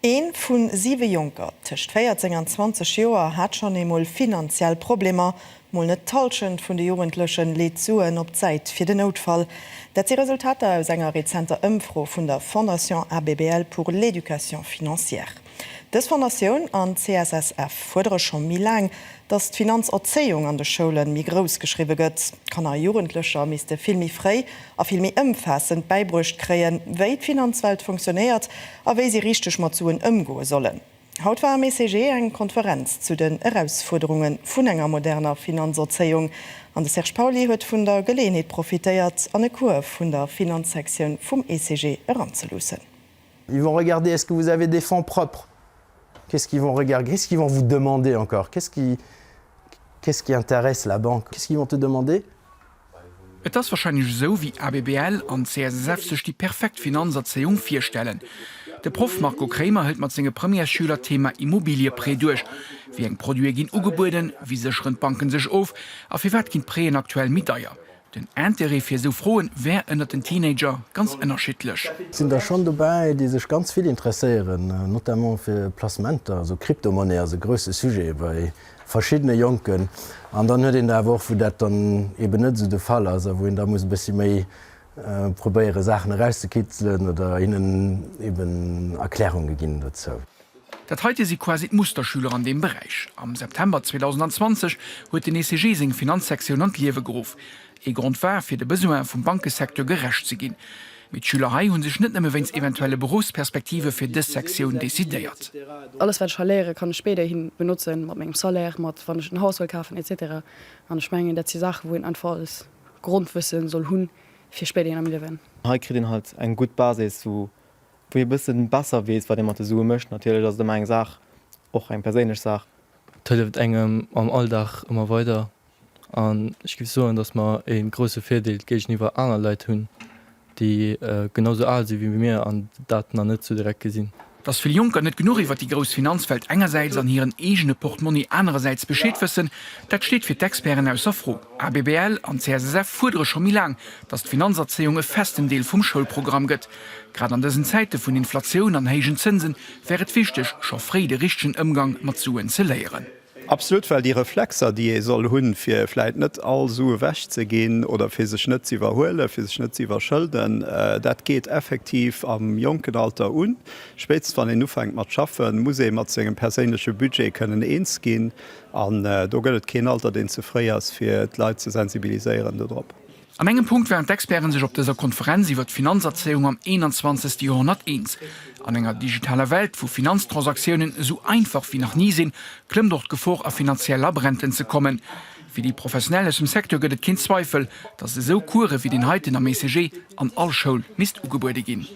Een vun 7 Junker tcht 24 Joer hat schon emol finanziell Probleme, moll net talschend vun de Jugendlöschen lädt zuen op Zeit fir den Notfall. Dat die Resultate aus enger rezenter Ëmfro vun der Fondation ABBL pour l'Éducation financière. Des Fondation an CSSF fordere schon mi lang, dass d'Finanzerzeung an de Schulen mi groß geschriwe gëtt. Kan Jugendlöcher miste filmi frei a filmi ëmfassend beibrucht kreien, wéi d'Finanzwelt funktioniert, a wéi sie richtig mat zuen ëmgoe sollen. Haut war am ECG eng Konferenz zu den Herausforderungen vun enger moderner Finanzerzeung. An de Serge Pauli huet vun der Gelegenheit profitéiert an e Kur vun der Finanzsektion vum ECG heranzelussen. Ils vont regarder, est-ce que vous avez des fonds propres? Qu'est-ce qu'ils vont regarder? Qu'est-ce qu'ils vont vous demander encore? Qu'est-ce qui intéresse la banque? Qu'est-ce qu'ils vont te demander? Et das wahrscheinlich so wie ABBL an CSSF sich die perfekt Finanzerzeung vorstellen. Der Prof Marco Krämer hält mat seine Premierschülerthema Immobilieprä durch. Wie eng Produkt gin ugeboden, wie sicheren Banken sich auf, a wie wat gin Präen aktuell mitdeier. Den Interesse für so frohen wer ënnert den Teenager ganz unterschiedlich. Sind da schon dabei, die sich ganz viel interessieren, notamment für Placementer, also Kryptomonnaie, also größte Sujet bei verschiedene Jungen. Und dann hört in der Woche, wo das dann eben nicht so der Fall ist, also wo da muss ein bisschen mehr probieren, Sachen rauszukitzeln oder ihnen eben Erklärungen geben dazu. Dat heute sie quasi Musterschüler an dem Bereich. Am September 2020 huet den ECG seg Finanzsektion an Liewe gerufen. E Grund war fir de Besoin vum Bankesektor gerecht zu gin. Mit Schülerei hun sech net nëmme wenns eventuelle Berufsperspektive fir des Sektion desideiert. Alles wat Lehre kann ich später hin benutzen, mat engem Salär, mat wann ich den Haushalt kaufen etc. An Schmengen dat die Sache, wo en anfalls Grundwissen soll hunn fir später am Leben. He krit den halt eng gut Basis zu wo ihr bis besser wees, wat de mat so mcht, natürlich dats de eng Sach och eng perélech Sach. Tëlleft engem am Alldach immer weiter. An ich gi so, dats ma en grosse Verdeelt geich niwer aner Leiit hunn, die genauso alt sind wie mir an Daten an net so direkt gesinn. Das für Junker net genug iwwer die groß Finanzwelt engerseits an ihren egene Portemonnaie andererseits beschéet wëssen, dat steht fir d'Experten aus Sofro. ABBL an CSSF fudere schon mi lang, dass d' Finanzerzeung e festen Deel vum Schulprogramm gëtt. Grad an dessen Zeite vun Inflationun an hegen Zinsen wäret wichtig, scho frei de richchten Umgang mat zuen ze leieren. Absolut, weil die Reflexer, die soll hunn fir vielleicht net all so wäch ze gehen oder fir sech net iwwerhole, fir sech net iwwerschëlden, dat geht effektiv am Jonkenalter un. Spätst wann den ufängt mat schaffen, muss mat segem persche Budget können eens gehen an do gëtt kein Alter den ze frei ass fir d Leiit ze sensibiliseieren dort. Am engem Punkt wären d'Experten sich op dieser Konferenz iwwer Finanzerzeung am 21. Jahrhundert eins. An enger digitaler Welt, wo Finanztransaktionen so einfach wie noch nie sind, klemmt dort Gefahr, auf finanzielle Labyrinten zu kommen. Für die Professionellen im Sektor gibt es kein Zweifel, dass sie so Kurse wie den heutigen am ECG an all Schulen nicht ugeboten gehen.